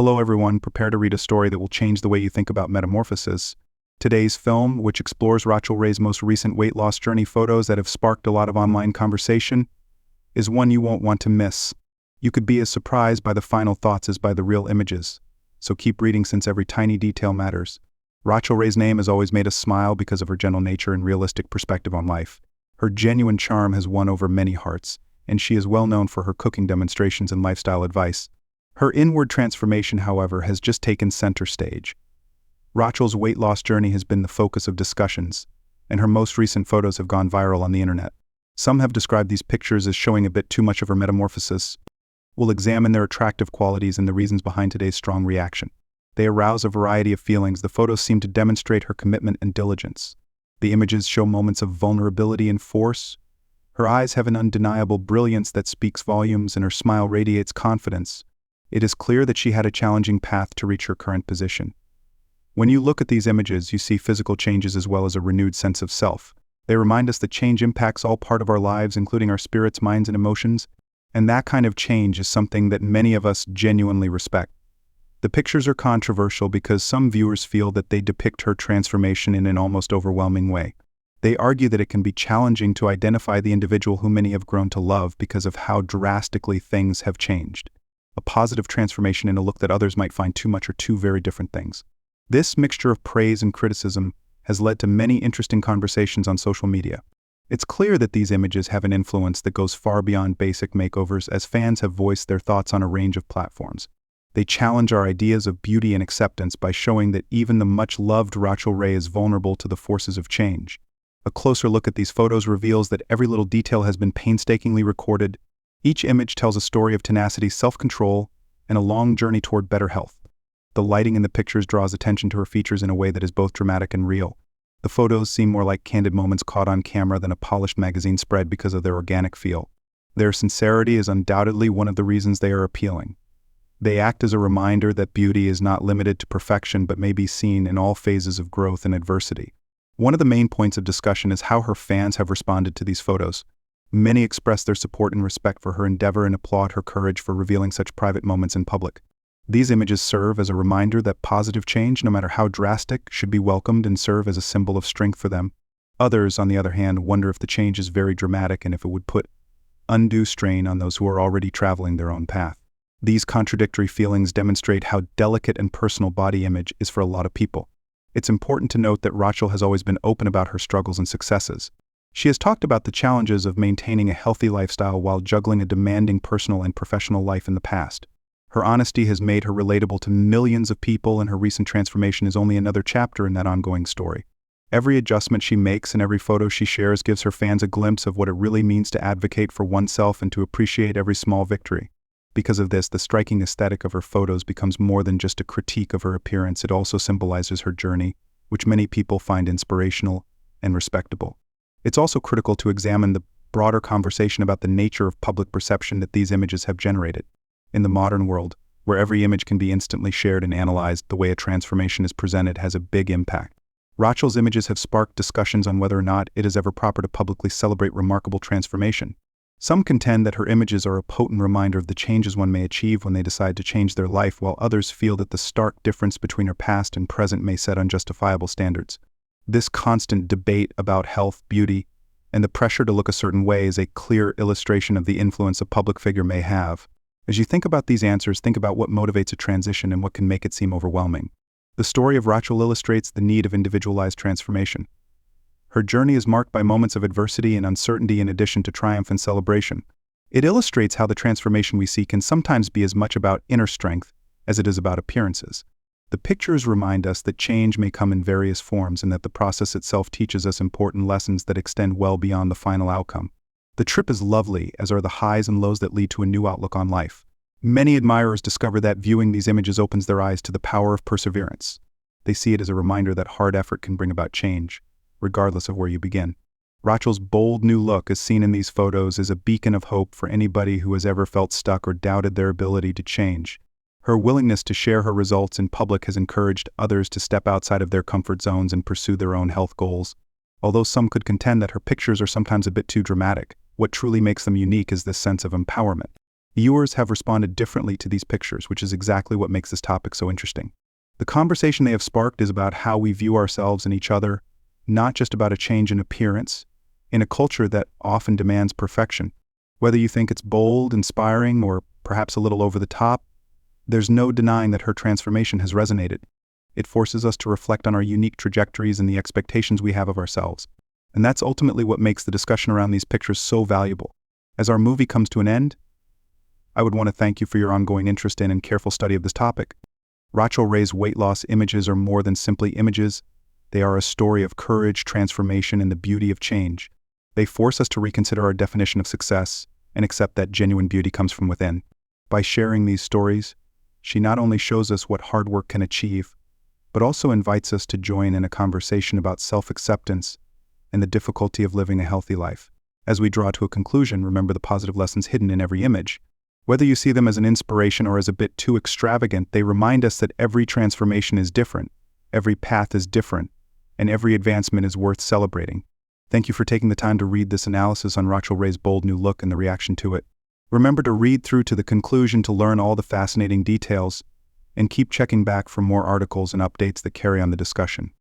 Hello everyone, prepare to read a story that will change the way you think about metamorphosis. Today's film, which explores Rachael Ray's most recent weight loss journey photos that have sparked a lot of online conversation, is one you won't want to miss. You could be as surprised by the final thoughts as by the real images. So keep reading since every tiny detail matters. Rachael Ray's name has always made us smile because of her gentle nature and realistic perspective on life. Her genuine charm has won over many hearts, and she is well known for her cooking demonstrations and lifestyle advice. Her inward transformation, however, has just taken center stage. Rachael's weight loss journey has been the focus of discussions, and her most recent photos have gone viral on the internet. Some have described these pictures as showing a bit too much of her metamorphosis. We'll examine their attractive qualities and the reasons behind today's strong reaction. They arouse a variety of feelings. The photos seem to demonstrate her commitment and diligence. The images show moments of vulnerability and force. Her eyes have an undeniable brilliance that speaks volumes, and her smile radiates confidence. It is clear that she had a challenging path to reach her current position. When you look at these images, you see physical changes as well as a renewed sense of self. They remind us that change impacts all part of our lives, including our spirits, minds, and emotions, and that kind of change is something that many of us genuinely respect. The pictures are controversial because some viewers feel that they depict her transformation in an almost overwhelming way. They argue that it can be challenging to identify the individual who many have grown to love because of how drastically things have changed. A positive transformation and a look that others might find too much are two very different things. This mixture of praise and criticism has led to many interesting conversations on social media. It's clear that these images have an influence that goes far beyond basic makeovers, as fans have voiced their thoughts on a range of platforms. They challenge our ideas of beauty and acceptance by showing that even the much-loved Rachael Ray is vulnerable to the forces of change. A closer look at these photos reveals that every little detail has been painstakingly recorded. Each image tells a story of tenacity, self-control, and a long journey toward better health. The lighting in the pictures draws attention to her features in a way that is both dramatic and real. The photos seem more like candid moments caught on camera than a polished magazine spread because of their organic feel. Their sincerity is undoubtedly one of the reasons they are appealing. They act as a reminder that beauty is not limited to perfection but may be seen in all phases of growth and adversity. One of the main points of discussion is how her fans have responded to these photos. Many express their support and respect for her endeavor and applaud her courage for revealing such private moments in public. These images serve as a reminder that positive change, no matter how drastic, should be welcomed and serve as a symbol of strength for them. Others, on the other hand, wonder if the change is very dramatic and if it would put undue strain on those who are already traveling their own path. These contradictory feelings demonstrate how delicate and personal body image is for a lot of people. It's important to note that Rachael has always been open about her struggles and successes. She has talked about the challenges of maintaining a healthy lifestyle while juggling a demanding personal and professional life in the past. Her honesty has made her relatable to millions of people, and her recent transformation is only another chapter in that ongoing story. Every adjustment she makes and every photo she shares gives her fans a glimpse of what it really means to advocate for oneself and to appreciate every small victory. Because of this, the striking aesthetic of her photos becomes more than just a critique of her appearance. It also symbolizes her journey, which many people find inspirational and respectable. It's also critical to examine the broader conversation about the nature of public perception that these images have generated. In the modern world, where every image can be instantly shared and analyzed, the way a transformation is presented has a big impact. Rachael's images have sparked discussions on whether or not it is ever proper to publicly celebrate remarkable transformation. Some contend that her images are a potent reminder of the changes one may achieve when they decide to change their life, while others feel that the stark difference between her past and present may set unjustifiable standards. This constant debate about health, beauty, and the pressure to look a certain way is a clear illustration of the influence a public figure may have. As you think about these answers, think about what motivates a transition and what can make it seem overwhelming. The story of Rachael illustrates the need of individualized transformation. Her journey is marked by moments of adversity and uncertainty in addition to triumph and celebration. It illustrates how the transformation we see can sometimes be as much about inner strength as it is about appearances. The pictures remind us that change may come in various forms and that the process itself teaches us important lessons that extend well beyond the final outcome. The trip is lovely, as are the highs and lows that lead to a new outlook on life. Many admirers discover that viewing these images opens their eyes to the power of perseverance. They see it as a reminder that hard effort can bring about change, regardless of where you begin. Rachael's bold new look, as seen in these photos, is a beacon of hope for anybody who has ever felt stuck or doubted their ability to change. Her willingness to share her results in public has encouraged others to step outside of their comfort zones and pursue their own health goals. Although some could contend that her pictures are sometimes a bit too dramatic, what truly makes them unique is this sense of empowerment. Viewers have responded differently to these pictures, which is exactly what makes this topic so interesting. The conversation they have sparked is about how we view ourselves and each other, not just about a change in appearance, in a culture that often demands perfection. Whether you think it's bold, inspiring, or perhaps a little over the top, there's no denying that her transformation has resonated. It forces us to reflect on our unique trajectories and the expectations we have of ourselves. And that's ultimately what makes the discussion around these pictures so valuable. As our movie comes to an end, I would want to thank you for your ongoing interest in and careful study of this topic. Rachael Ray's weight loss images are more than simply images. They are a story of courage, transformation, and the beauty of change. They force us to reconsider our definition of success and accept that genuine beauty comes from within. By sharing these stories, she not only shows us what hard work can achieve, but also invites us to join in a conversation about self-acceptance and the difficulty of living a healthy life. As we draw to a conclusion, remember the positive lessons hidden in every image. Whether you see them as an inspiration or as a bit too extravagant, they remind us that every transformation is different, every path is different, and every advancement is worth celebrating. Thank you for taking the time to read this analysis on Rachael Ray's bold new look and the reaction to it. Remember to read through to the conclusion to learn all the fascinating details, and keep checking back for more articles and updates that carry on the discussion.